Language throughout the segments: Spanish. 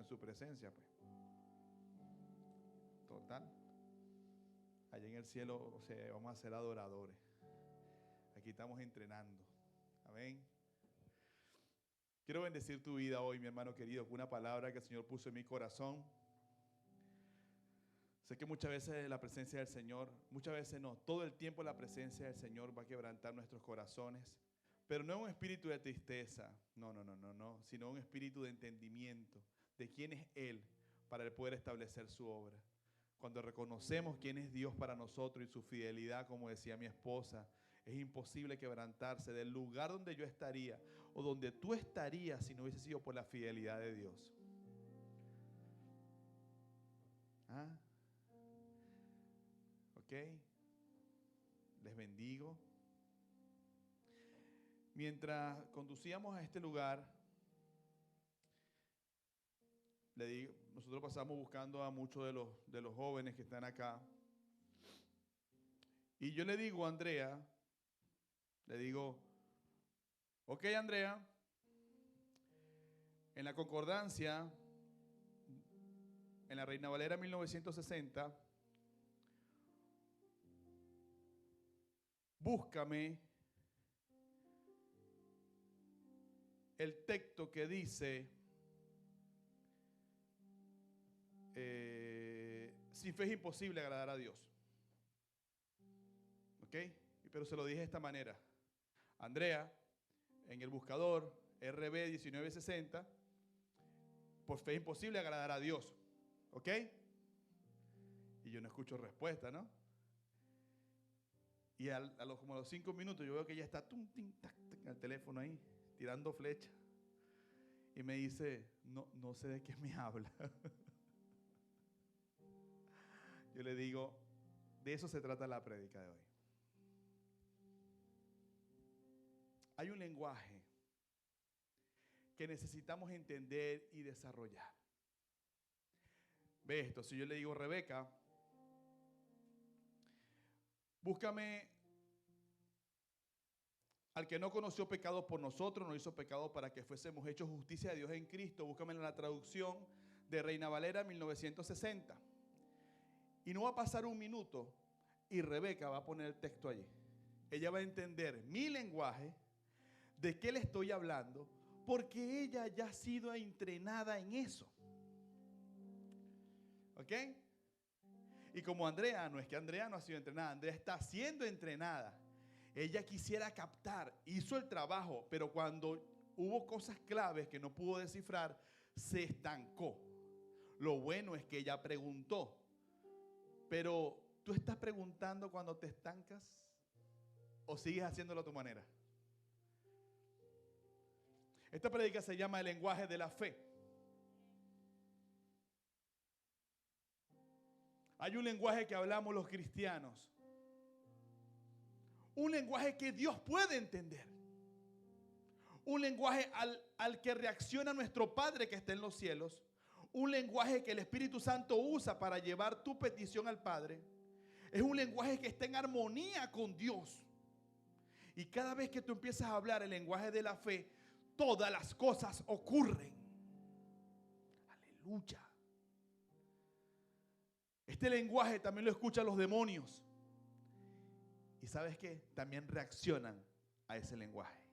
en su presencia, pues. Total. Allá en el cielo, o sea, vamos a ser adoradores. Aquí estamos entrenando. Amén. Quiero bendecir tu vida hoy, mi hermano querido, con una palabra que el Señor puso en mi corazón. Sé que muchas veces la presencia del Señor, muchas veces no, todo el tiempo la presencia del Señor va a quebrantar nuestros corazones. Pero no es un espíritu de tristeza, no, sino un espíritu de entendimiento de quién es Él para Él poder establecer su obra. Cuando reconocemos quién es Dios para nosotros y su fidelidad, como decía mi esposa, es imposible quebrantarse del lugar donde yo estaría o donde tú estarías si no hubiese sido por la fidelidad de Dios. ¿Ah? ¿Ok? Les bendigo. Mientras conducíamos a este lugar, nosotros pasamos buscando a muchos de los jóvenes que están acá. Y yo le digo a Andrea, ok Andrea, en la concordancia, en la Reina Valera 1960, búscame el texto que dice, sin fe es imposible agradar a Dios. ¿Ok? Pero se lo dije de esta manera. Andrea, en el buscador RB 1960, por fe es imposible agradar a Dios. ¿Ok? Y yo no escucho respuesta, ¿no? Y como a los 5 minutos yo veo que ella está en el teléfono ahí, tirando flecha. Y me dice, no sé de qué me habla. Yo le digo, de eso se trata la prédica de hoy. Hay un lenguaje que necesitamos entender y desarrollar. Ve esto, si yo le digo, Rebeca, búscame al que no conoció pecado por nosotros, no hizo pecado para que fuésemos hechos justicia de Dios en Cristo. Búscame en la traducción de Reina Valera 1960. Y no va a pasar un minuto y Rebeca va a poner el texto allí. Ella va a entender mi lenguaje, de qué le estoy hablando, porque ella ya ha sido entrenada en eso. ¿Ok? Y como Andrea, no es que Andrea no ha sido entrenada, Andrea está siendo entrenada. Ella quisiera captar, hizo el trabajo, pero cuando hubo cosas claves que no pudo descifrar, se estancó. Lo bueno es que ella preguntó. Pero ¿tú estás preguntando cuando te estancas o sigues haciéndolo a tu manera? Esta prédica se llama el lenguaje de la fe. Hay un lenguaje que hablamos los cristianos. Un lenguaje que Dios puede entender. Un lenguaje al que reacciona nuestro Padre que está en los cielos. Un lenguaje que el Espíritu Santo usa para llevar tu petición al Padre. Es un lenguaje que está en armonía con Dios. Y cada vez que tú empiezas a hablar el lenguaje de la fe, todas las cosas ocurren. Aleluya. Este lenguaje también lo escuchan los demonios. ¿Y sabes qué? También reaccionan a ese lenguaje.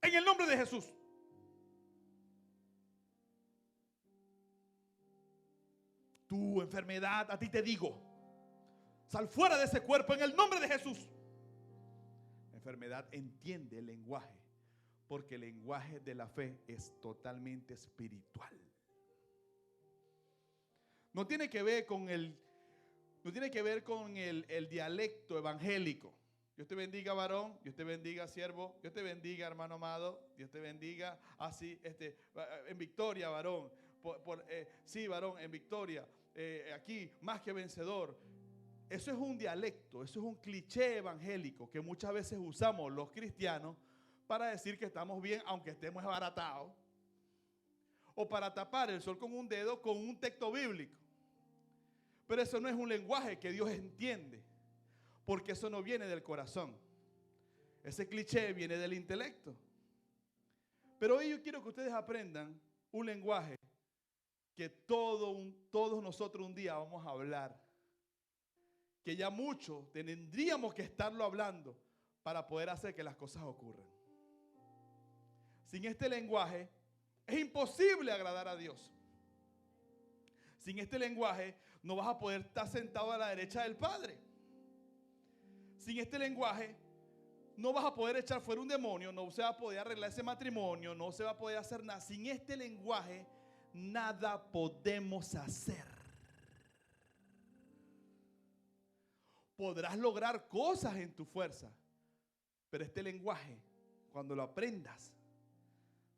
En el nombre de Jesús. Tu enfermedad, a ti te digo, sal fuera de ese cuerpo en el nombre de Jesús. La enfermedad entiende el lenguaje, porque el lenguaje de la fe es totalmente espiritual. No tiene que ver con el dialecto evangélico. Dios te bendiga, varón. Dios te bendiga, siervo. Dios te bendiga, hermano amado. Dios te bendiga. Así, en victoria, varón. Sí, varón, en victoria. Aquí, más que vencedor. Eso es un dialecto, eso es un cliché evangélico que muchas veces usamos los cristianos para decir que estamos bien, aunque estemos abaratados. O para tapar el sol con un dedo con un texto bíblico. Pero eso no es un lenguaje que Dios entiende, porque eso no viene del corazón. Ese cliché viene del intelecto. Pero hoy yo quiero que ustedes aprendan un lenguaje que todos nosotros un día vamos a hablar, que ya muchos tendríamos que estarlo hablando para poder hacer que las cosas ocurran. Sin este lenguaje es imposible agradar a Dios. Sin este lenguaje no vas a poder estar sentado a la derecha del Padre. Sin este lenguaje no vas a poder echar fuera un demonio, no se va a poder arreglar ese matrimonio, no se va a poder hacer nada. Sin este lenguaje nada podemos hacer. Podrás lograr cosas en tu fuerza, pero este lenguaje, cuando lo aprendas,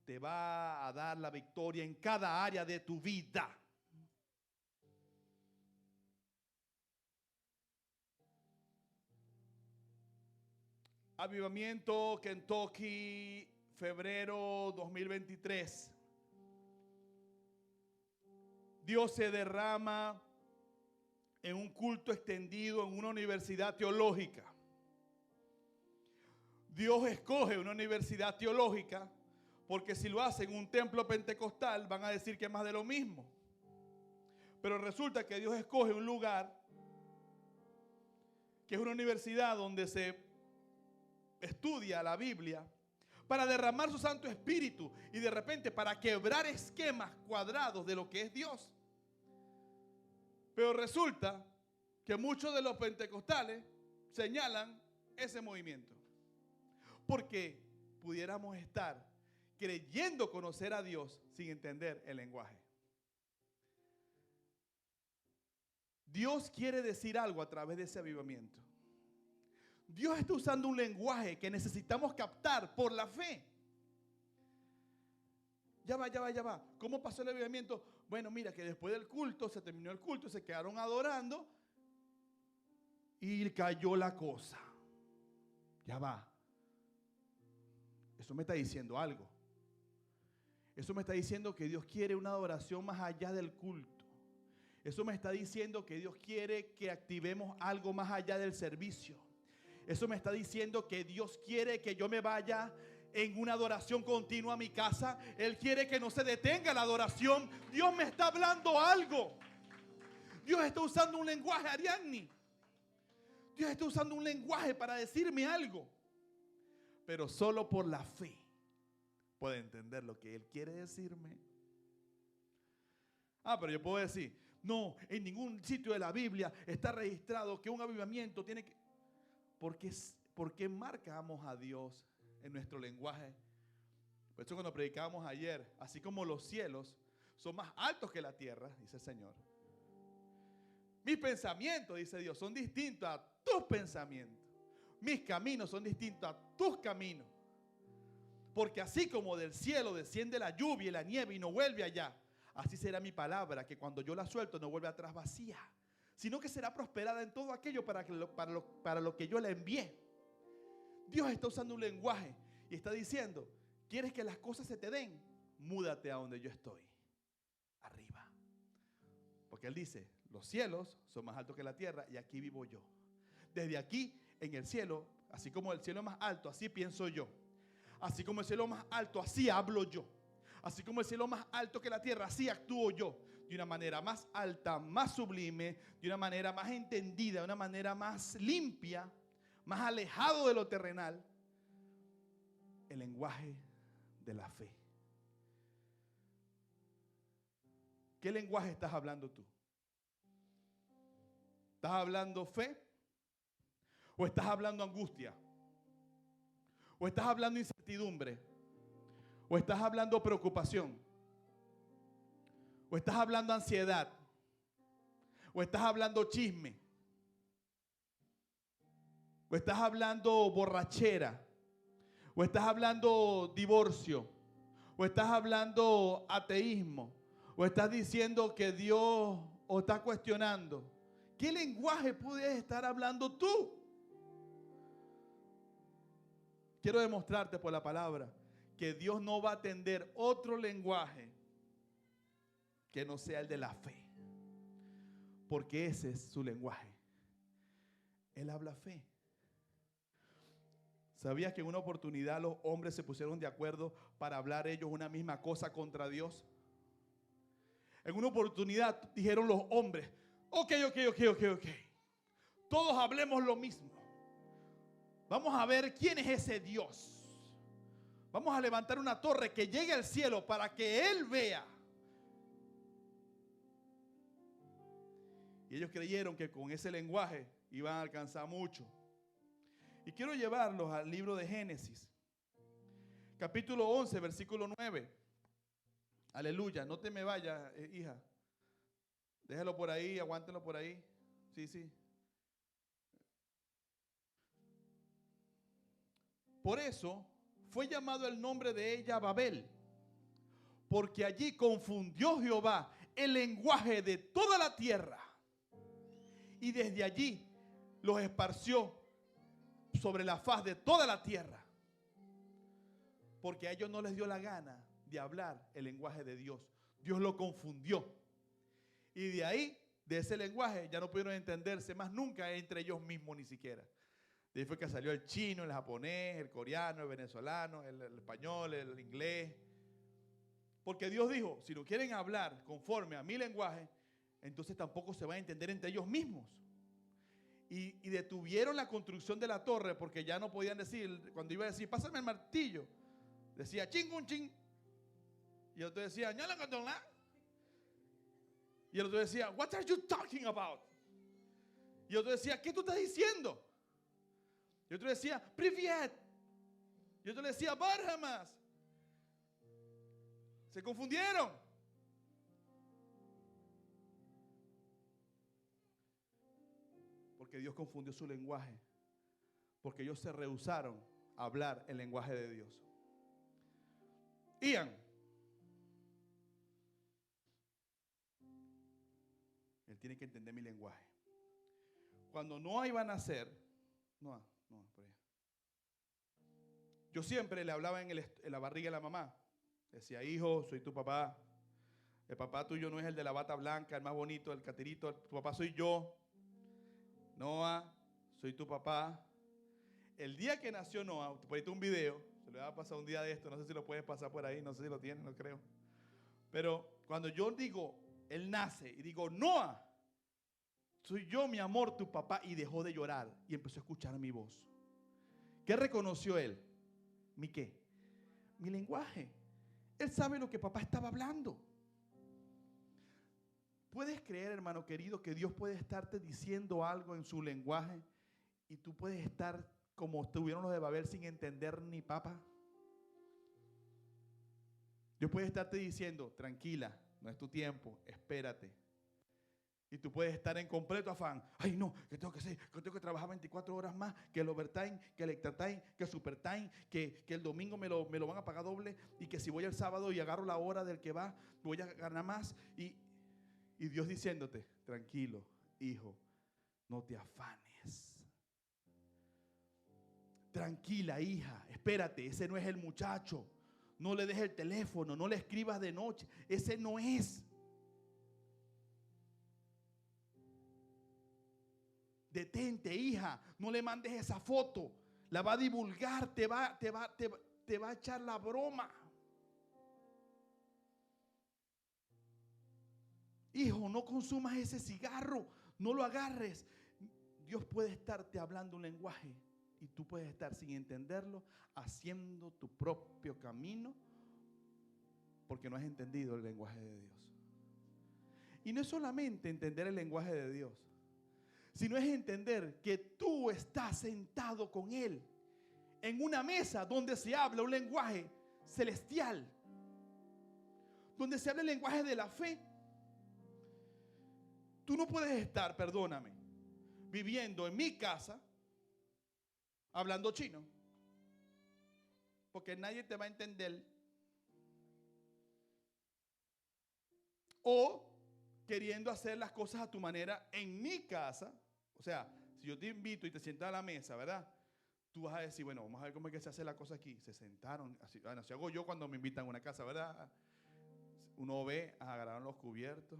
te va a dar la victoria en cada área de tu vida. Avivamiento Kentucky, febrero 2023. Dios se derrama en un culto extendido en una universidad teológica. Dios escoge una universidad teológica porque si lo hacen en un templo pentecostal van a decir que es más de lo mismo. Pero resulta que Dios escoge un lugar que es una universidad donde se estudia la Biblia para derramar su Santo Espíritu y de repente para quebrar esquemas cuadrados de lo que es Dios. Pero resulta que muchos de los pentecostales señalan ese movimiento. Porque pudiéramos estar creyendo conocer a Dios sin entender el lenguaje. Dios quiere decir algo a través de ese avivamiento. Dios está usando un lenguaje que necesitamos captar por la fe. Ya va. ¿Cómo pasó el avivamiento? Bueno, mira que después del culto, se terminó el culto, se quedaron adorando y cayó la cosa. Ya va. Eso me está diciendo algo. Eso me está diciendo que Dios quiere una adoración más allá del culto. Eso me está diciendo que Dios quiere que activemos algo más allá del servicio. Eso me está diciendo que Dios quiere que yo me vaya en una adoración continua a mi casa. Él quiere que no se detenga la adoración. Dios me está hablando algo. Dios está usando un lenguaje, Ariadne. Dios está usando un lenguaje para decirme algo. Pero solo por la fe puedo entender lo que Él quiere decirme. Pero yo puedo decir, no, en ningún sitio de la Biblia está registrado que un avivamiento tiene que... ¿Por qué marcamos a Dios en nuestro lenguaje? Por eso cuando predicábamos ayer, así como los cielos son más altos que la tierra, dice el Señor. Mis pensamientos, dice Dios, son distintos a tus pensamientos. Mis caminos son distintos a tus caminos. Porque así como del cielo desciende la lluvia y la nieve y no vuelve allá, así será mi palabra, que cuando yo la suelto no vuelve atrás vacía, sino que será prosperada en todo aquello para lo que yo la envié. Dios está usando un lenguaje y está diciendo, ¿quieres que las cosas se te den? Múdate a donde yo estoy, arriba. Porque Él dice, los cielos son más altos que la tierra y aquí vivo yo. Desde aquí, en el cielo, así como el cielo es más alto, así pienso yo. Así como el cielo es más alto, así hablo yo. Así como el cielo es más alto que la tierra, así actúo yo. De una manera más alta, más sublime, de una manera más entendida, de una manera más limpia, más alejado de lo terrenal. El lenguaje de la fe. ¿Qué lenguaje estás hablando tú? ¿Estás hablando fe? ¿O estás hablando angustia? ¿O estás hablando incertidumbre? ¿O estás hablando preocupación? ¿O estás hablando ansiedad? ¿O estás hablando chisme? ¿O estás hablando borrachera? ¿O estás hablando divorcio? ¿O estás hablando ateísmo? ¿O estás diciendo que Dios o estás cuestionando? ¿Qué lenguaje puedes estar hablando tú? Quiero demostrarte por la palabra que Dios no va a atender otro lenguaje que no sea el de la fe. Porque ese es su lenguaje. Él habla fe. ¿Sabías que en una oportunidad los hombres se pusieron de acuerdo para hablar ellos una misma cosa contra Dios? En una oportunidad dijeron los hombres, ok. Todos hablemos lo mismo. Vamos a ver quién es ese Dios. Vamos a levantar una torre que llegue al cielo para que Él vea. Y ellos creyeron que con ese lenguaje iban a alcanzar mucho. Y quiero llevarlos al libro de Génesis, capítulo 11, versículo 9. Aleluya, no te me vayas, hija. Déjalo por ahí, aguántelo por ahí. Sí. Por eso fue llamado el nombre de ella Babel, porque allí confundió Jehová el lenguaje de toda la tierra. Y desde allí los esparció sobre la faz de toda la tierra. Porque a ellos no les dio la gana de hablar el lenguaje de Dios. Dios lo confundió. Y de ahí, de ese lenguaje, ya no pudieron entenderse más nunca entre ellos mismos ni siquiera. De ahí fue que salió el chino, el japonés, el coreano, el venezolano, el español, el inglés. Porque Dios dijo, si no quieren hablar conforme a mi lenguaje, entonces tampoco se van a entender entre ellos mismos. Y detuvieron la construcción de la torre porque ya no podían decir, cuando iba a decir, pásame el martillo, decía chingun ching. Y el otro decía, ñala catona. Y el otro decía, what are you talking about? Y el otro decía, ¿qué tú estás diciendo? Y el otro decía, privyet. Y el otro decía, barhamas. Se confundieron. Porque Dios confundió su lenguaje. Porque ellos se rehusaron a hablar el lenguaje de Dios. Ian. Él tiene que entender mi lenguaje. Cuando Noah iba a nacer, Noah, por allá. Yo siempre le hablaba en la barriga de la mamá. Decía, hijo, soy tu papá. El papá tuyo no es el de la bata blanca, el más bonito, el catirito. Tu papá soy yo. Noah, soy tu papá. El día que nació Noah, por ahí tengo un video, se lo voy a pasar un día de esto, no sé si lo puedes pasar por ahí, no sé si lo tienen, no creo. Pero cuando yo digo, él nace y digo, Noah, soy yo, mi amor, tu papá, y dejó de llorar y empezó a escuchar mi voz. ¿Qué reconoció él? ¿Mi qué? Mi lenguaje. Él sabe lo que papá estaba hablando. ¿Puedes creer, hermano querido, que Dios puede estarte diciendo algo en su lenguaje y tú puedes estar como estuvieron los de Babel sin entender ni papa? Dios puede estarte diciendo, tranquila, no es tu tiempo, espérate. Y tú puedes estar en completo afán. Ay, no, que tengo que hacer, que tengo que trabajar 24 horas más, que el overtime, que el extra time, que el super time, que el domingo me lo van a pagar doble y que si voy el sábado y agarro la hora del que va, voy a ganar más. Y Dios diciéndote, tranquilo, hijo, no te afanes. Tranquila, hija, espérate, ese no es el muchacho. No le dejes el teléfono, no le escribas de noche. Ese no es. Detente, hija, no le mandes esa foto. La va a divulgar, te va a echar la broma. Hijo, no consumas ese cigarro, no lo agarres. Dios puede estarte hablando un lenguaje y tú puedes estar sin entenderlo, haciendo tu propio camino porque no has entendido el lenguaje de Dios. Y no es solamente entender el lenguaje de Dios, sino es entender que tú estás sentado con Él en una mesa donde se habla un lenguaje celestial, donde se habla el lenguaje de la fe. Tú no puedes estar, perdóname, viviendo en mi casa hablando chino, porque nadie te va a entender. O queriendo hacer las cosas a tu manera en mi casa. O sea, si yo te invito y te sientas a la mesa, ¿verdad? Tú vas a decir, bueno, vamos a ver cómo es que se hace la cosa aquí. Se sentaron, así, bueno, así hago yo cuando me invitan a una casa, ¿verdad? Uno ve, agarraron los cubiertos.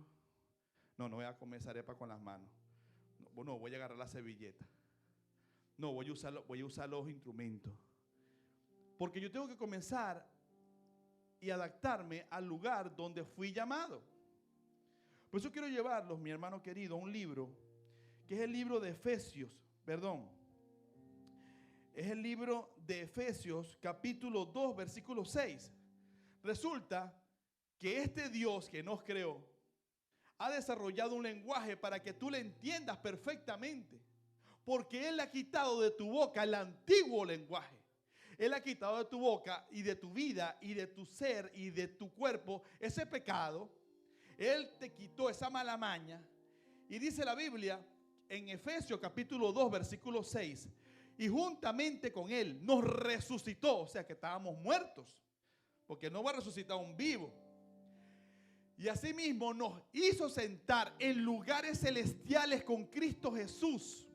No voy a comer esa arepa con las manos. No, voy a agarrar la servilleta. No, voy a usar los instrumentos. Porque yo tengo que comenzar y adaptarme al lugar donde fui llamado. Por eso quiero llevarlos, mi hermano querido, a un libro, que es el libro de Efesios, es el libro de Efesios capítulo 2, versículo 6. Resulta que este Dios que nos creó ha desarrollado un lenguaje para que tú le entiendas perfectamente. Porque Él ha quitado de tu boca el antiguo lenguaje. Él ha quitado de tu boca y de tu vida y de tu ser y de tu cuerpo ese pecado. Él te quitó esa mala maña. Y dice la Biblia en Efesios capítulo 2, versículo 6. Y juntamente con Él nos resucitó. O sea que estábamos muertos. Porque no va a resucitar un vivo. Y asimismo nos hizo sentar en lugares celestiales con Cristo Jesús.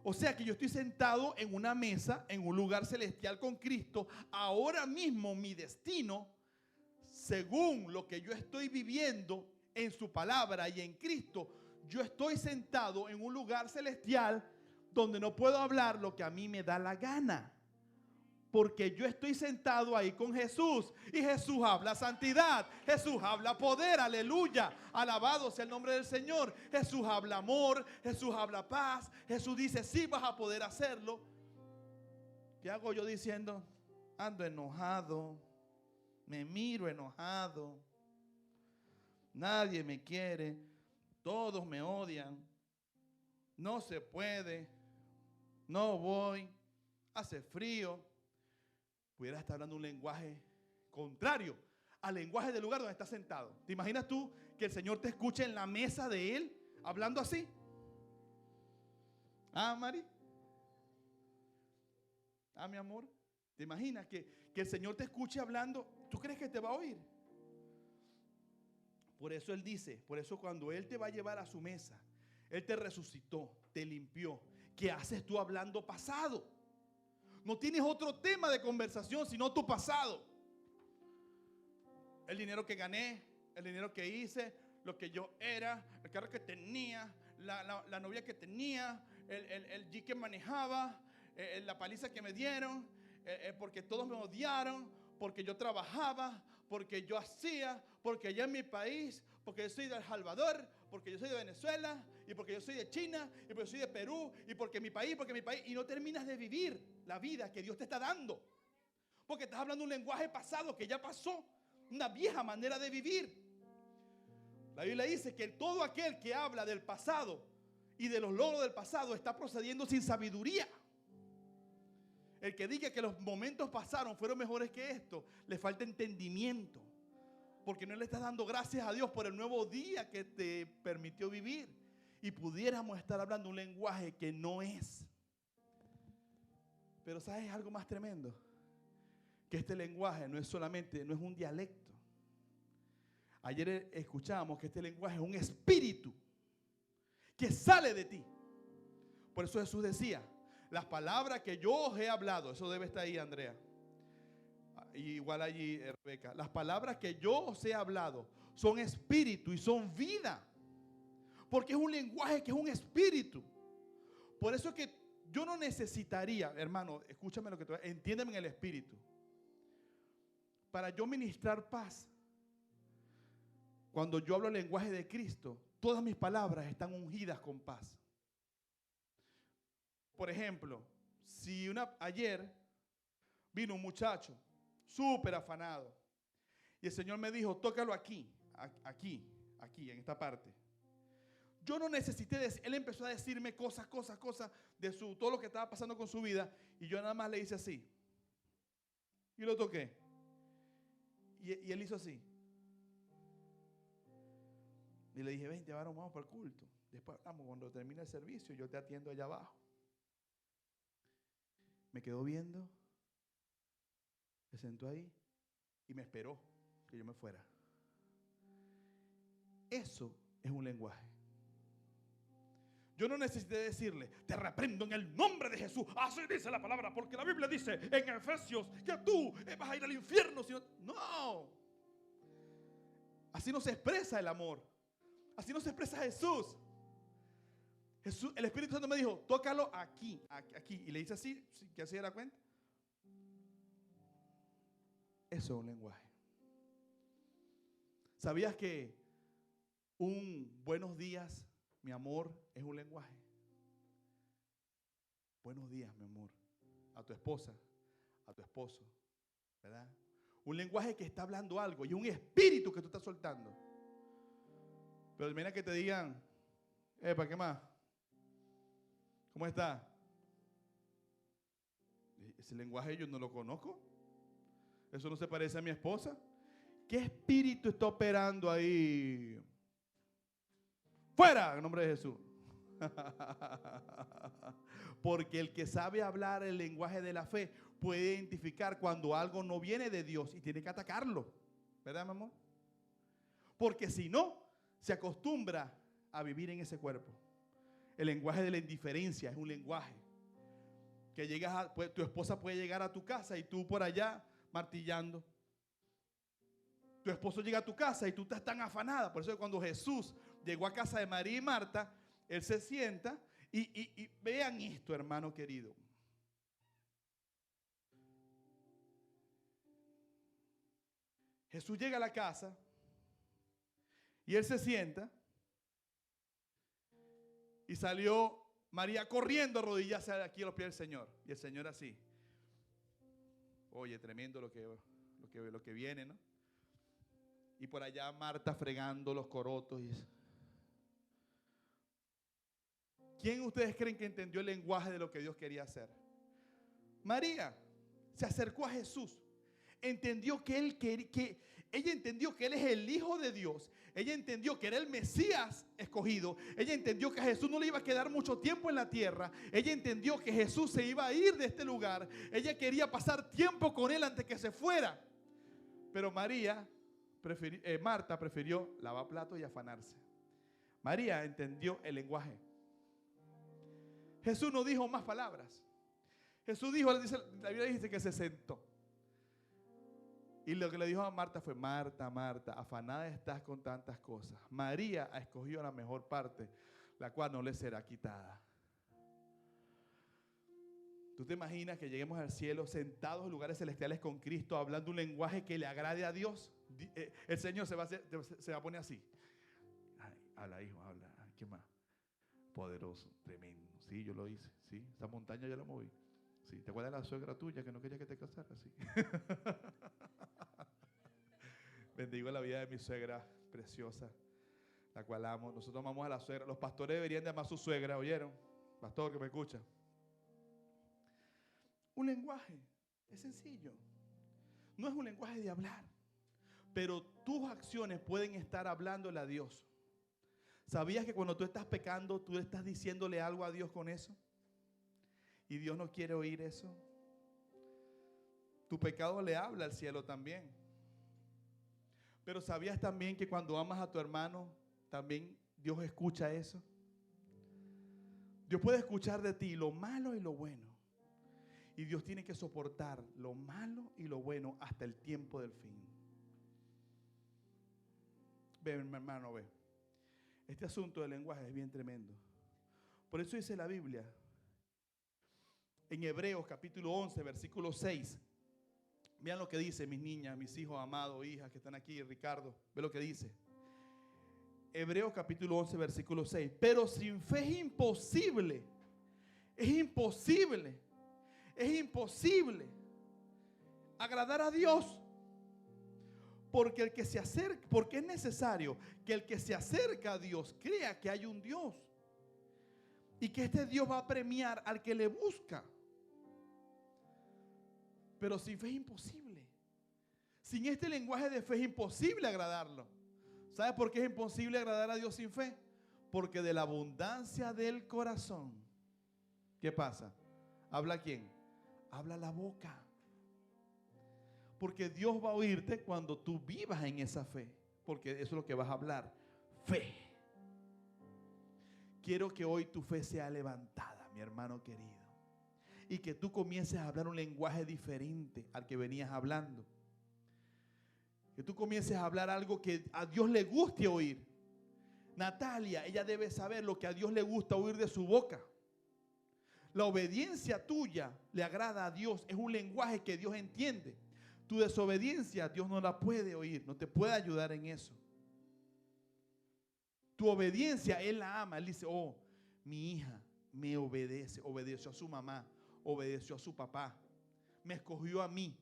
O sea que yo estoy sentado en una mesa, en un lugar celestial con Cristo. Ahora mismo mi destino, según lo que yo estoy viviendo en su palabra y en Cristo, yo estoy sentado en un lugar celestial donde no puedo hablar lo que a mí me da la gana. Porque yo estoy sentado ahí con Jesús y Jesús habla santidad, Jesús habla poder, aleluya, alabado sea el nombre del Señor. Jesús habla amor, Jesús habla paz, Jesús dice sí vas a poder hacerlo. ¿Qué hago yo diciendo? Ando enojado, me miro enojado, nadie me quiere, todos me odian, no se puede, no voy, hace frío. Pudiera estar hablando un lenguaje contrario al lenguaje del lugar donde está sentado. ¿Te imaginas tú que el Señor te escuche en la mesa de Él hablando así? Ah, Mari. Ah, mi amor. ¿Te imaginas que el Señor te escuche hablando? ¿Tú crees que te va a oír? Por eso Él dice, por eso cuando Él te va a llevar a su mesa, Él te resucitó, te limpió. ¿Qué haces tú hablando pasado? No tienes otro tema de conversación sino tu pasado. El dinero que gané, el dinero que hice, lo que yo era, el carro que tenía, la novia que tenía, el Jeep que manejaba, la paliza que me dieron, porque todos me odiaron, porque yo trabajaba, porque yo hacía, porque allá en mi país, porque yo soy de El Salvador, porque yo soy de Venezuela, y porque yo soy de China, y porque yo soy de Perú, y porque mi país, y no terminas de vivir la vida que Dios te está dando. Porque estás hablando un lenguaje pasado que ya pasó, una vieja manera de vivir. La Biblia dice que todo aquel que habla del pasado y de los logros del pasado está procediendo sin sabiduría. El que diga que los momentos pasaron fueron mejores que esto, le falta entendimiento. Porque no le estás dando gracias a Dios por el nuevo día que te permitió vivir. Y pudiéramos estar hablando un lenguaje que no es. Pero ¿sabes algo más tremendo? Que este lenguaje no es solamente, no es un dialecto. Ayer escuchábamos que este lenguaje es un espíritu que sale de ti. Por eso Jesús decía, las palabras que yo os he hablado, eso debe estar ahí, Andrea. Igual allí, Rebeca. Las palabras que yo os he hablado son espíritu y son vida. Porque es un lenguaje que es un espíritu. Por eso es que yo no necesitaría, hermano, escúchame lo que te voy a decir, entiéndeme en el espíritu. Para yo ministrar paz, cuando yo hablo el lenguaje de Cristo, todas mis palabras están ungidas con paz. Por ejemplo, si ayer vino un muchacho súper afanado y el Señor me dijo, tócalo aquí, en esta parte. Yo no necesité decir, él empezó a decirme cosas de todo lo que estaba pasando con su vida y yo nada más le hice así. Y lo toqué. Y él hizo así. Y le dije, vente, varón, vamos para el culto. Después hablamos, cuando termine el servicio, yo te atiendo allá abajo. Me quedó viendo, se sentó ahí y me esperó que yo me fuera. Eso es un lenguaje. Yo no necesité decirle, te reprendo en el nombre de Jesús. Así dice la palabra, porque la Biblia dice en Efesios que tú vas a ir al infierno. No. Así no se expresa el amor. Así no se expresa Jesús. El Espíritu Santo me dijo, tócalo aquí. Y le hice así, que así era cuenta. Eso es un lenguaje. ¿Sabías que Un buenos días, mi amor, es un lenguaje. Buenos días, mi amor. A tu esposa, a tu esposo, ¿verdad? Un lenguaje que está hablando algo y un espíritu que tú estás soltando. Pero mira que te digan, ¿para qué más? ¿Cómo está? Ese lenguaje yo no lo conozco. Eso no se parece a mi esposa. ¿Qué espíritu está operando ahí? ¡Fuera! En nombre de Jesús. Porque el que sabe hablar el lenguaje de la fe puede identificar cuando algo no viene de Dios y tiene que atacarlo. ¿Verdad, mi amor? Porque si no, se acostumbra a vivir en ese cuerpo. El lenguaje de la indiferencia es un lenguaje que tu esposa puede llegar a tu casa y tú por allá martillando. Tu esposo llega a tu casa y tú estás tan afanada. Por eso cuando Jesús llegó a casa de María y Marta, Él se sienta y vean esto, hermano querido. Jesús llega a la casa y Él se sienta y salió María corriendo a arrodillarse aquí a los pies del Señor. Y el Señor así. Oye, tremendo lo que viene, ¿no? Y por allá Marta fregando los corotos. ¿Quién ustedes creen que entendió el lenguaje de lo que Dios quería hacer? María se acercó a Jesús. Entendió ella entendió que Él es el Hijo de Dios. Ella entendió que era el Mesías escogido. Ella entendió que a Jesús no le iba a quedar mucho tiempo en la tierra. Ella entendió que Jesús se iba a ir de este lugar. Ella quería pasar tiempo con Él antes que se fuera. Pero Marta prefirió lavar platos y afanarse. María entendió el lenguaje. Jesús no dijo más palabras. Jesús dijo, la Biblia dice que se sentó. Y lo que le dijo a Marta fue: Marta, Marta, afanada estás con tantas cosas. María ha escogido la mejor parte, la cual no le será quitada. ¿Tú te imaginas que lleguemos al cielo sentados en lugares celestiales con Cristo, hablando un lenguaje que le agrade a Dios? El Señor se va a poner así. Ay, habla, hijo, habla. Ay, ¿qué más? Poderoso, tremendo. Sí, yo lo hice. Sí, esa montaña yo la moví. Sí, ¿te acuerdas de la suegra tuya que no quería que te casaras? Sí. Bendigo la vida de mi suegra preciosa, la cual amo. Nosotros amamos a la suegra. Los pastores deberían de amar a su suegra, ¿oyeron? Pastor que me escucha. Un lenguaje es sencillo. No es un lenguaje de hablar, pero tus acciones pueden estar hablándole a Dios. ¿Sabías que cuando tú estás pecando, tú estás diciéndole algo a Dios con eso? Y Dios no quiere oír eso. Tu pecado le habla al cielo también. Pero ¿sabías también que cuando amas a tu hermano, también Dios escucha eso? Dios puede escuchar de ti lo malo y lo bueno. Y Dios tiene que soportar lo malo y lo bueno hasta el tiempo del fin. Ve, mi hermano, ve. Este asunto del lenguaje es bien tremendo. Por eso dice la Biblia, en Hebreos capítulo 11, versículo 6. Vean lo que dice, mis niñas, mis hijos amados, hijas que están aquí, Ricardo. Ve lo que dice. Hebreos capítulo 11, versículo 6. Pero sin fe es imposible. Es imposible. Es imposible agradar a Dios. Porque es necesario que el que se acerca a Dios crea que hay un Dios. Y que este Dios va a premiar al que le busca. Pero sin fe es imposible. Sin este lenguaje de fe es imposible agradarlo. ¿Sabes por qué es imposible agradar a Dios sin fe? Porque de la abundancia del corazón, ¿qué pasa? ¿Habla quién? Habla la boca. Porque Dios va a oírte cuando tú vivas en esa fe. Porque eso es lo que vas a hablar. Fe. Quiero que hoy tu fe sea levantada, mi hermano querido. Y que tú comiences a hablar un lenguaje diferente al que venías hablando. Que tú comiences a hablar algo que a Dios le guste oír. Natalia, ella debe saber lo que a Dios le gusta oír de su boca. La obediencia tuya le agrada a Dios. Es un lenguaje que Dios entiende. Tu desobediencia Dios no la puede oír. No te puede ayudar en eso. Tu obediencia, Él la ama. Él dice, oh, mi hija me obedece, obedeció a su mamá, obedeció a su papá, me escogió a mí.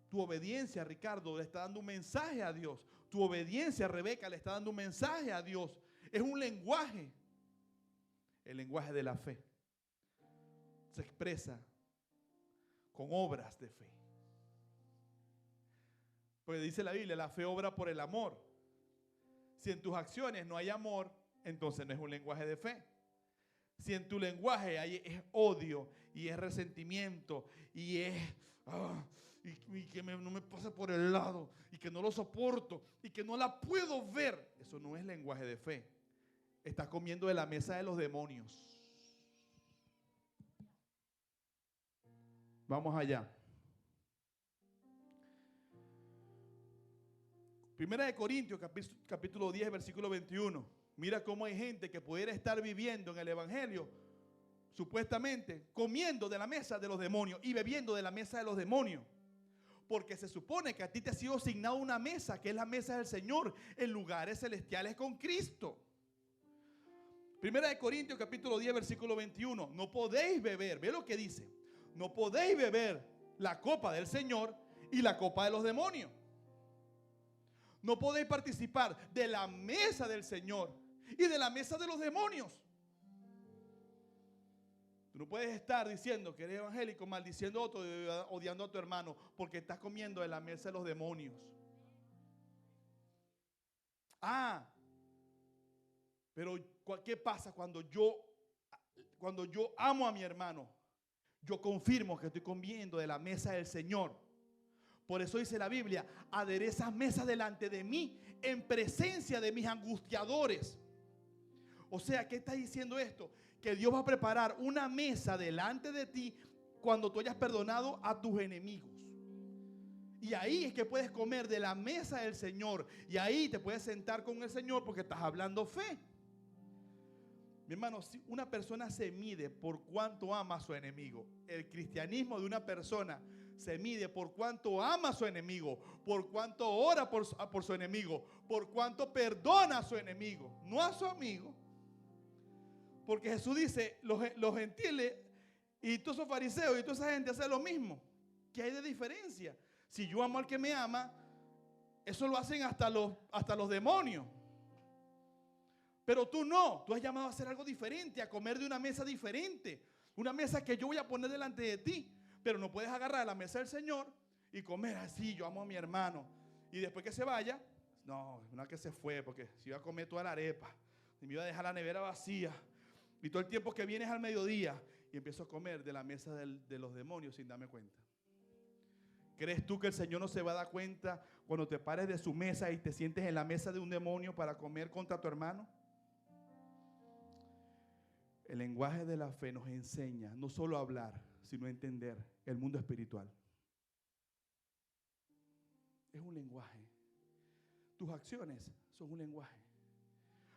Tu obediencia, Ricardo, le está dando un mensaje a Dios. Tu obediencia, Rebeca, le está dando un mensaje a Dios. Es un lenguaje. El lenguaje de la fe se expresa con obras de fe. Porque dice la Biblia, la fe obra por el amor. Si en tus acciones no hay amor, entonces no es un lenguaje de fe. Si en tu lenguaje es odio y es resentimiento y es y que no me pase por el lado y que no lo soporto y que no la puedo ver, eso no es lenguaje de fe. Estás comiendo de la mesa de los demonios. Vamos allá. Primera de Corintios, capítulo 10, versículo 21. Mira cómo hay gente que pudiera estar viviendo en el evangelio, supuestamente, comiendo de la mesa de los demonios y bebiendo de la mesa de los demonios. Porque se supone que a ti te ha sido asignada una mesa, que es la mesa del Señor, en lugares celestiales con Cristo. Primera de Corintios, capítulo 10, versículo 21. No podéis beber, ve lo que dice. No podéis beber la copa del Señor y la copa de los demonios. No podéis participar de la mesa del Señor y de la mesa de los demonios. Tú no puedes estar diciendo que eres evangélico, maldiciendo a otro, odiando a tu hermano, porque estás comiendo de la mesa de los demonios. Pero ¿qué pasa cuando yo amo a mi hermano? Yo confirmo que estoy comiendo de la mesa del Señor. Por eso dice la Biblia, aderezas mesa delante de mí en presencia de mis angustiadores. O sea, ¿qué está diciendo esto? Que Dios va a preparar una mesa delante de ti cuando tú hayas perdonado a tus enemigos. Y ahí es que puedes comer de la mesa del Señor. Y ahí te puedes sentar con el Señor porque estás hablando fe. Mi hermano, si una persona se mide por cuánto ama a su enemigo, el cristianismo de una persona se mide por cuánto ama a su enemigo, por cuánto ora por su enemigo, por cuánto perdona a su enemigo, no a su amigo. Porque Jesús dice, los gentiles y todos esos fariseos y toda esa gente hacen lo mismo. ¿Qué hay de diferencia? Si yo amo al que me ama, eso lo hacen hasta los demonios. Pero tú no, tú has llamado a hacer algo diferente, a comer de una mesa diferente. Una mesa que yo voy a poner delante de ti. Pero no puedes agarrar la mesa del Señor y comer así, yo amo a mi hermano. Y después que se vaya, no, una que se fue, porque si iba a comer toda la arepa, y me iba a dejar la nevera vacía. Y todo el tiempo que vienes al mediodía y empiezo a comer de la mesa de los demonios sin darme cuenta. ¿Crees tú que el Señor no se va a dar cuenta cuando te pares de su mesa y te sientes en la mesa de un demonio para comer contra tu hermano? El lenguaje de la fe nos enseña no solo a hablar, sino a entender el mundo espiritual. Es un lenguaje. Tus acciones son un lenguaje.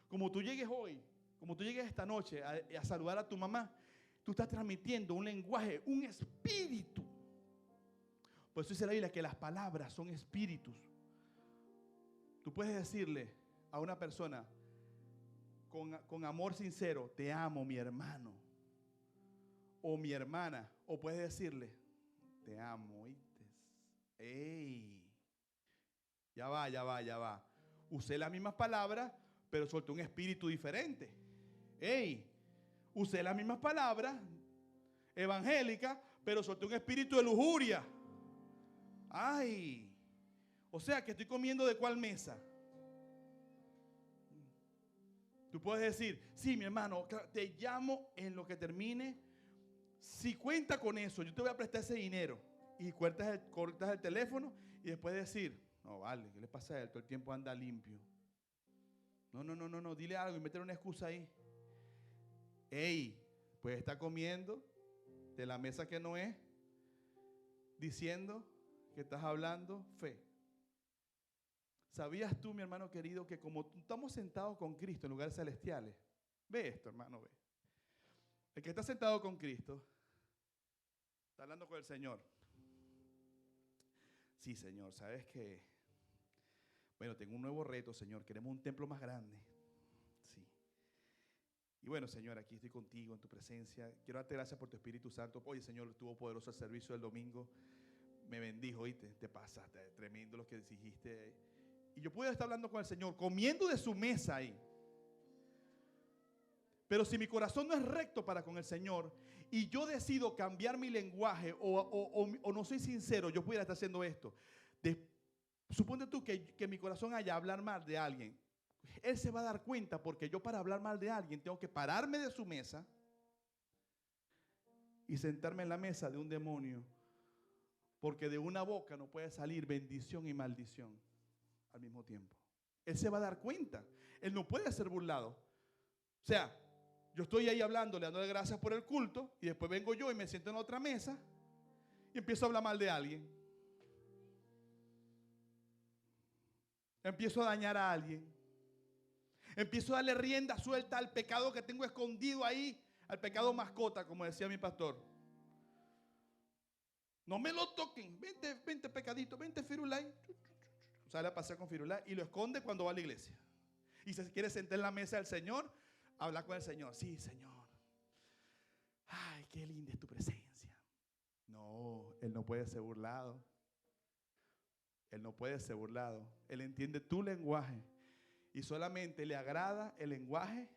Como tú llegues hoy, como tú llegues esta noche a saludar a tu mamá, tú estás transmitiendo un lenguaje, un espíritu. Por eso dice la Biblia que las palabras son espíritus. Tú puedes decirle a una persona con amor sincero, te amo, mi hermano o mi hermana, o puedes decirle, te amo, ¿oíste? ¡Ey! Ya va. Usé las mismas palabras, pero solté un espíritu diferente. ¡Ey! Usé las mismas palabras evangélicas, pero solté un espíritu de lujuria. ¡Ay! O sea, que estoy comiendo de cuál mesa. Tú puedes decir, sí, mi hermano, te llamo en lo que termine. Si cuenta con eso, yo te voy a prestar ese dinero. Y cortas el teléfono y después decir, no, vale, ¿qué le pasa a él? Todo el tiempo anda limpio. No, dile algo y meter una excusa ahí. Ey, pues está comiendo de la mesa que no es, diciendo que estás hablando fe. ¿Sabías tú, mi hermano querido, que como estamos sentados con Cristo en lugares celestiales? Ve esto, hermano, ve. El que está sentado con Cristo está hablando con el Señor. Sí, Señor, ¿sabes qué? Bueno, tengo un nuevo reto, Señor. Queremos un templo más grande. Sí. Y bueno, Señor, aquí estoy contigo en tu presencia. Quiero darte gracias por tu Espíritu Santo. Oye, Señor, estuvo poderoso el servicio del domingo. Me bendijo, oíste, te pasaste, tremendo lo que dijiste. Y yo pude estar hablando con el Señor, comiendo de su mesa ahí. Pero si mi corazón no es recto para con el Señor y yo decido cambiar mi lenguaje o no soy sincero, yo pudiera estar haciendo esto. Suponte tú que mi corazón haya hablar mal de alguien. Él se va a dar cuenta porque yo para hablar mal de alguien tengo que pararme de su mesa y sentarme en la mesa de un demonio. Porque de una boca no puede salir bendición y maldición al mismo tiempo. Él se va a dar cuenta. Él no puede ser burlado. O sea, yo estoy ahí hablando, dándole gracias por el culto, y después vengo yo y me siento en otra mesa y empiezo a hablar mal de alguien. Empiezo a dañar a alguien. Empiezo a darle rienda suelta al pecado que tengo escondido ahí, al pecado mascota, como decía mi pastor. No me lo toquen. Vente pecadito, vente firulay. Sale a pasear con firulay y lo esconde cuando va a la iglesia. Y se quiere sentar en la mesa del Señor, hablar con el Señor. Sí, Señor. Ay, qué linda es tu presencia. No, Él no puede ser burlado. Él no puede ser burlado. Él entiende tu lenguaje y solamente le agrada el lenguaje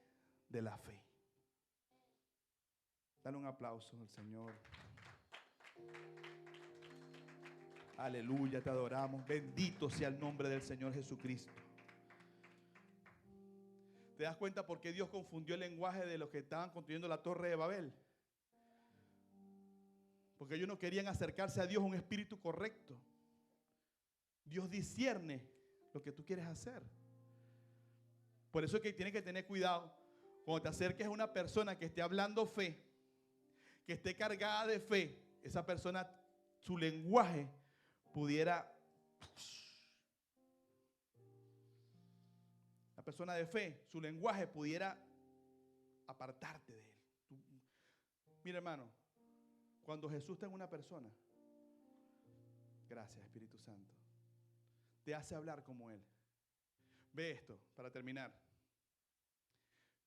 de la fe. Dale un aplauso al Señor. Aleluya, te adoramos. Bendito sea el nombre del Señor Jesucristo. ¿Te das cuenta por qué Dios confundió el lenguaje de los que estaban construyendo la torre de Babel? Porque ellos no querían acercarse a Dios un espíritu correcto. Dios discierne lo que tú quieres hacer. Por eso es que tienes que tener cuidado cuando te acerques a una persona que esté hablando fe, que esté cargada de fe. Esa persona, su lenguaje pudiera... La persona de fe, su lenguaje pudiera apartarte de él. Mira, hermano, cuando Jesús está en una persona, gracias Espíritu Santo, te hace hablar como Él. Ve esto, para terminar.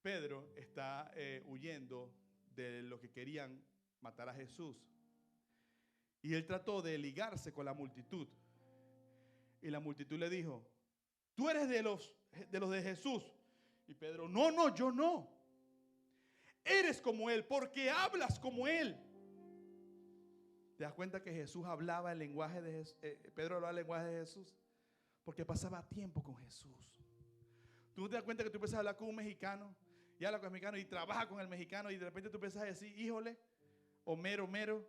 Pedro está huyendo de los que querían matar a Jesús. Y él trató de ligarse con la multitud. Y la multitud le dijo, tú eres de los de Jesús. Y Pedro, no, yo no. Eres como Él, porque hablas como Él. ¿Te das cuenta que Jesús hablaba el lenguaje de Jesús? Pedro hablaba el lenguaje de Jesús porque pasaba tiempo con Jesús. Tú te das cuenta que tú empiezas a hablar con un mexicano y habla con el mexicano y trabaja con el mexicano y de repente tú empiezas a decir, híjole, o mero.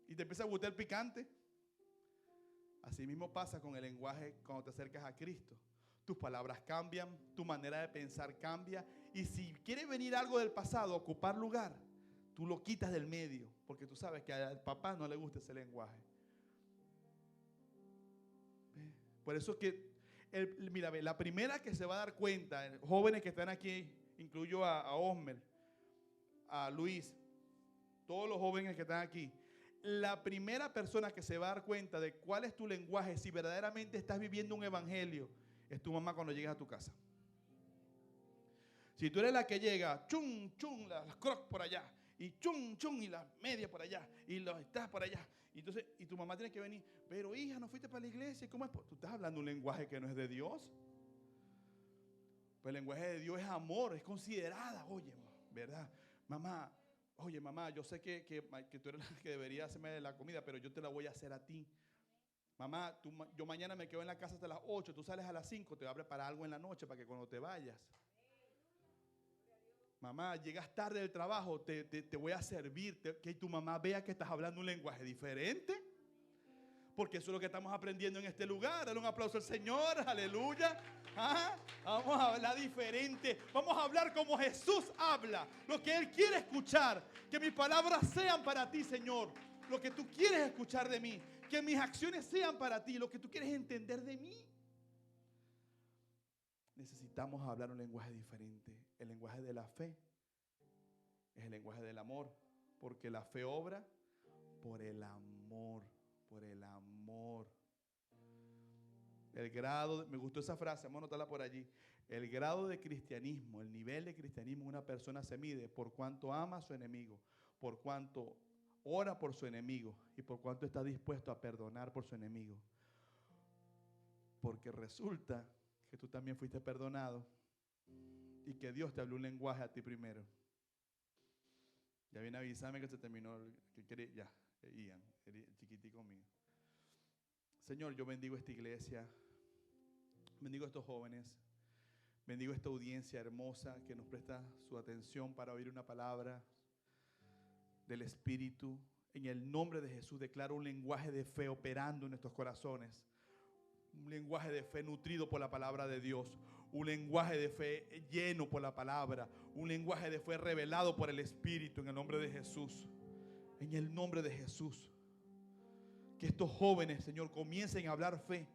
Y te empieza a gustar el picante. Así mismo pasa con el lenguaje cuando te acercas a Cristo. Tus palabras cambian, tu manera de pensar cambia. Y si quiere venir algo del pasado a ocupar lugar, tú lo quitas del medio, porque tú sabes que al papá no le gusta ese lenguaje. Por eso es que, mira, la primera que se va a dar cuenta, jóvenes que están aquí, incluyo a Osmer, a Luis, todos los jóvenes que están aquí, la primera persona que se va a dar cuenta de cuál es tu lenguaje, si verdaderamente estás viviendo un evangelio, es tu mamá cuando llegas a tu casa. Si tú eres la que llega, chum, las crocs por allá, y chum, y las medias por allá, y los estás por allá, y entonces, y tu mamá tiene que venir, pero hija, ¿no fuiste para la iglesia? ¿Cómo es? Tú estás hablando un lenguaje que no es de Dios. Pues el lenguaje de Dios es amor, es considerada, oye, ¿verdad? Mamá, oye, mamá, yo sé que tú eres la que debería hacerme la comida, pero yo te la voy a hacer a ti. Mamá, yo mañana me quedo en la casa hasta las 8, tú sales a las 5, te voy a preparar algo en la noche para que cuando te vayas. Mamá, llegas tarde del trabajo, te voy a servir, que tu mamá vea que estás hablando un lenguaje diferente. Porque eso es lo que estamos aprendiendo en este lugar. Dale un aplauso al Señor, aleluya. ¿Ah? Vamos a hablar diferente. Vamos a hablar como Jesús habla. Lo que Él quiere escuchar. Que mis palabras sean para ti, Señor. Lo que tú quieres escuchar de mí. Que mis acciones sean para ti. Lo que tú quieres entender de mí. Necesitamos hablar un lenguaje diferente. El lenguaje de la fe es el lenguaje del amor. Porque la fe obra por el amor. Por el amor. Me gustó esa frase, vamos a anotarla por allí. El grado de cristianismo, el nivel de cristianismo de una persona se mide por cuánto ama a su enemigo, por cuánto ora por su enemigo y por cuánto está dispuesto a perdonar por su enemigo. Porque resulta que tú también fuiste perdonado y que Dios te habló un lenguaje a ti primero. Ya viene a avisarme que se terminó, que quería, ya, Ian, chiquitico mío. Señor, yo bendigo esta iglesia, bendigo a estos jóvenes, bendigo a esta audiencia hermosa que nos presta su atención para oír una palabra del Espíritu. En el nombre de Jesús declaro un lenguaje de fe operando en nuestros corazones. Un lenguaje de fe nutrido por la palabra de Dios. Un lenguaje de fe lleno por la palabra. Un lenguaje de fe revelado por el Espíritu en el nombre de Jesús. En el nombre de Jesús. Que estos jóvenes, Señor, comiencen a hablar fe.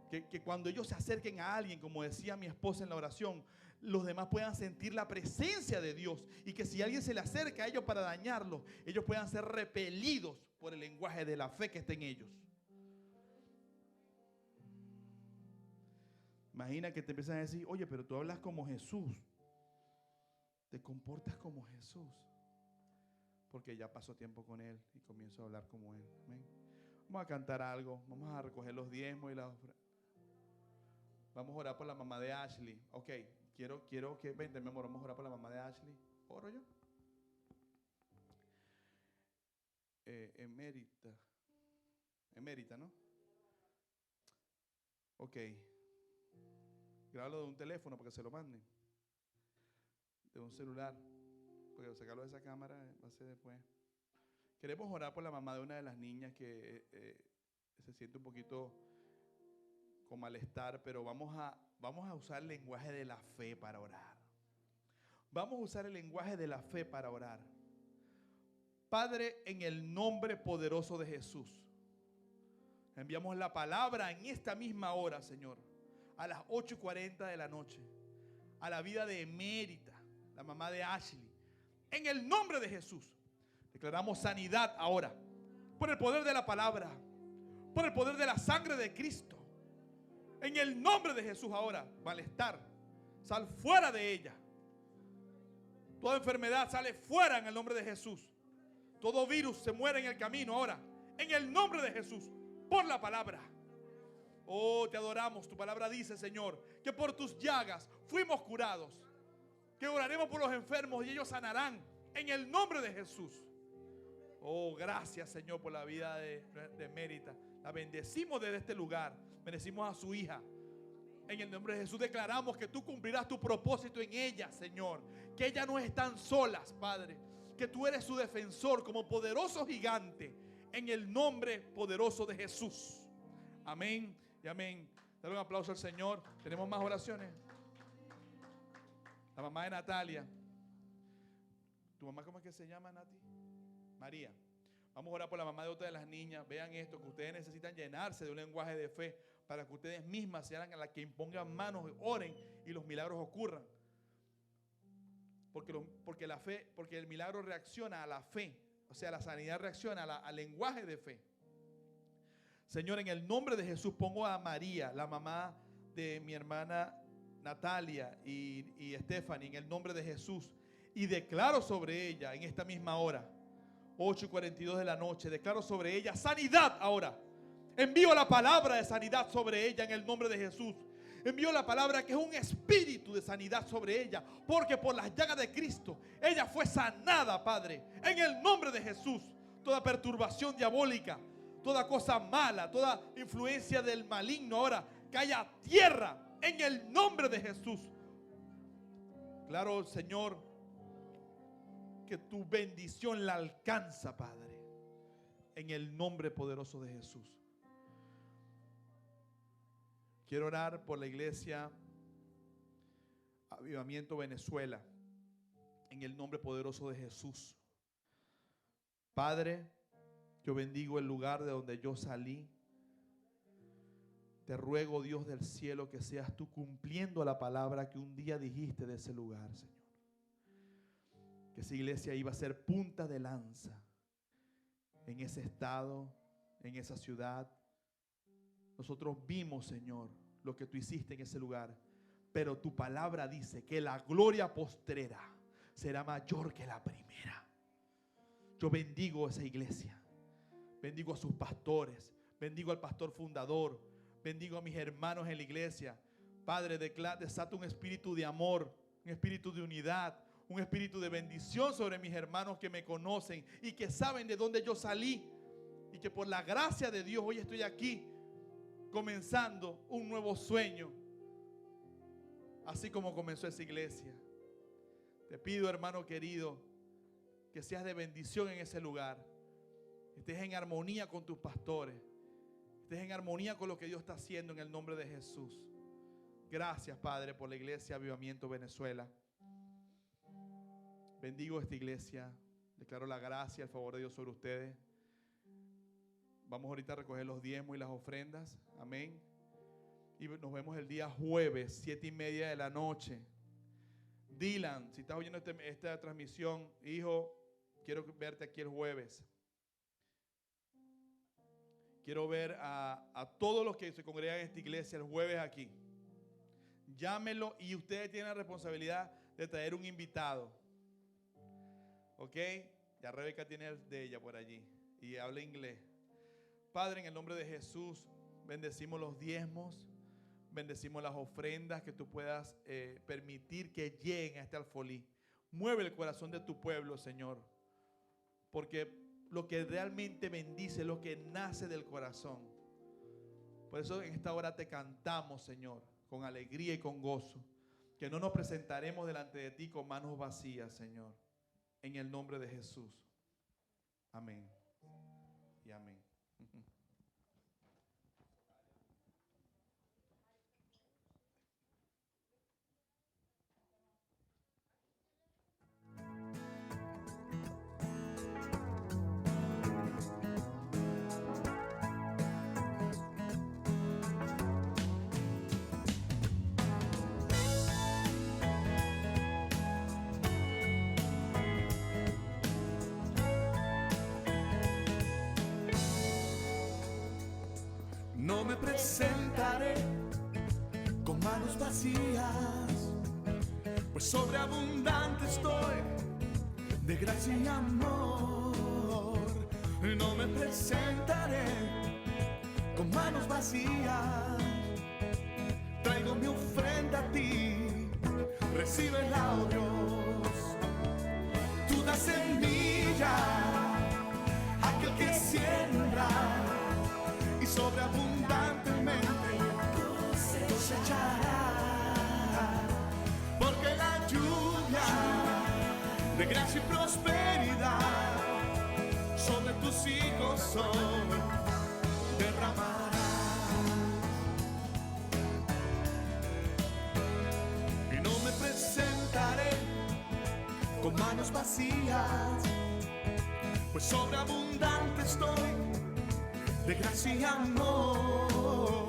Que cuando ellos se acerquen a alguien, como decía mi esposa en la oración, los demás puedan sentir la presencia de Dios. Y que si alguien se le acerca a ellos para dañarlos, ellos puedan ser repelidos por el lenguaje de la fe que está en ellos. Imagina que te empiezan a decir, oye, pero tú hablas como Jesús. Te comportas como Jesús. Porque ya pasó tiempo con Él y comienzo a hablar como Él. Amén. Vamos a cantar algo. Vamos a recoger los diezmos y las ofrendas. Vamos a orar por la mamá de Ashley. Ok, quiero que, vente mi amor, vamos a orar por la mamá de Ashley. ¿Oro yo? Emérita, ¿no? Ok. Grábalo de un teléfono para que se lo manden. De un celular. Porque sacarlo de esa cámara va a ser después. Queremos orar por la mamá de una de las niñas que se siente un poquito con malestar, pero vamos a usar el lenguaje de la fe para orar. Vamos a usar el lenguaje de la fe para orar. Padre, en el nombre poderoso de Jesús, enviamos la palabra en esta misma hora, Señor, a las 8:40 de la noche, a la vida de Emérita, la mamá de Ashley. En el nombre de Jesús, declaramos sanidad ahora, por el poder de la palabra, por el poder de la sangre de Cristo. En el nombre de Jesús ahora, malestar, sal fuera de ella. Toda enfermedad sale fuera en el nombre de Jesús. Todo virus se muere en el camino ahora, en el nombre de Jesús, por la palabra. Oh, te adoramos. Tu palabra dice, Señor, que por tus llagas fuimos curados. Que oraremos por los enfermos y ellos sanarán en el nombre de Jesús. Oh, gracias, Señor, por la vida de Emérita. La bendecimos desde este lugar. Bendecimos a su hija. En el nombre de Jesús declaramos que tú cumplirás tu propósito en ella, Señor. Que ellas no están solas, Padre. Que tú eres su defensor como poderoso gigante. En el nombre poderoso de Jesús. Amén y amén. Dale un aplauso al Señor. Tenemos más oraciones. La mamá de Natalia. ¿Tu mamá cómo es que se llama, Nati? María. Vamos a orar por la mamá de otra de las niñas. Vean esto, que ustedes necesitan llenarse de un lenguaje de fe para que ustedes mismas sean las que impongan manos, oren y los milagros ocurran. Porque la fe, porque el milagro reacciona a la fe. O sea, la sanidad reacciona al lenguaje de fe. Señor, en el nombre de Jesús pongo a María, la mamá de mi hermana Natalia y Stephanie, en el nombre de Jesús. Y declaro sobre ella en esta misma hora, 8:42 de la noche, declaro sobre ella sanidad ahora. Envío la palabra de sanidad sobre ella en el nombre de Jesús. Envío la palabra que es un espíritu de sanidad sobre ella, porque por las llagas de Cristo ella fue sanada, Padre, en el nombre de Jesús. Toda perturbación diabólica, toda cosa mala, toda influencia del maligno ahora caiga a tierra en el nombre de Jesús. Claro, Señor, que tu bendición la alcanza, Padre, en el nombre poderoso de Jesús. Quiero orar por la iglesia Avivamiento Venezuela, en el nombre poderoso de Jesús. Padre, yo bendigo el lugar de donde yo salí. Te ruego, Dios del cielo, que seas tú cumpliendo la palabra que un día dijiste de ese lugar, Señor. Que esa iglesia iba a ser punta de lanza en ese estado, en esa ciudad, Nosotros vimos, Señor, lo que tú hiciste en ese lugar. Pero tu palabra dice que la gloria postrera será mayor que la primera. Yo bendigo a esa iglesia. Bendigo a sus pastores. Bendigo al pastor fundador. Bendigo a mis hermanos en la iglesia. Padre, desata un espíritu de amor, un espíritu de unidad, un espíritu de bendición sobre mis hermanos que me conocen y que saben de dónde yo salí. Y que por la gracia de Dios hoy estoy aquí comenzando un nuevo sueño, así como comenzó esa iglesia. Te pido, hermano querido, que seas de bendición en ese lugar. Estés en armonía con tus pastores. Estés en armonía con lo que Dios está haciendo en el nombre de Jesús. Gracias, Padre, por la iglesia Avivamiento Venezuela. Bendigo esta iglesia. Declaro la gracia, el favor de Dios sobre ustedes. Vamos ahorita a recoger los diezmos y las ofrendas. Amén. Y nos vemos el día jueves, 7:30 de la noche. Dylan, si estás oyendo esta transmisión, hijo, quiero verte aquí el jueves. Quiero ver a todos los que se congregan en esta iglesia el jueves aquí. Llámelo y ustedes tienen la responsabilidad de traer un invitado. ¿Ok? Ya Rebeca tiene el de ella por allí y habla inglés. Padre, en el nombre de Jesús, bendecimos los diezmos, bendecimos las ofrendas que tú puedas permitir que lleguen a este alfolí. Mueve el corazón de tu pueblo, Señor, porque lo que realmente bendice es lo que nace del corazón. Por eso en esta hora te cantamos, Señor, con alegría y con gozo, que no nos presentaremos delante de ti con manos vacías, Señor, en el nombre de Jesús. Amén y amén. No me presentaré con manos vacías, pues sobreabundante estoy de gracia y amor. No me presentaré con manos vacías, traigo mi ofrenda a ti, recíbela, oh Dios. Tú das semilla a aquel que siembra y sobreabundantemente cosechará, porque la lluvia de gracia y prosperidad sobre tus hijos hoy derramarás. Y no me presentaré con manos vacías, pues sobreabundante estoy de gracia y amor.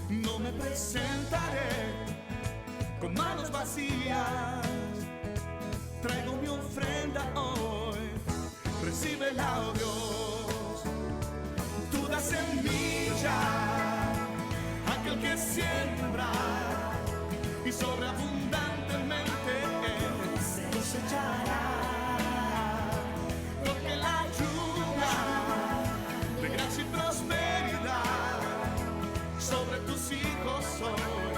No me presentaré con manos vacías, traigo mi ofrenda hoy, recíbela, oh Dios. Tú das semilla a aquel que siembra y sobreabundantemente cosechará, porque la lluvia de gracia y prosperidad sobre tus hijos hoy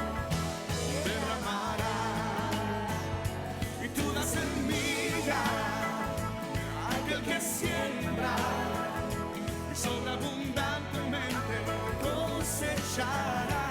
derramarás. Y tú das semilla a aquel que siembra y sobreabundantemente cosechará.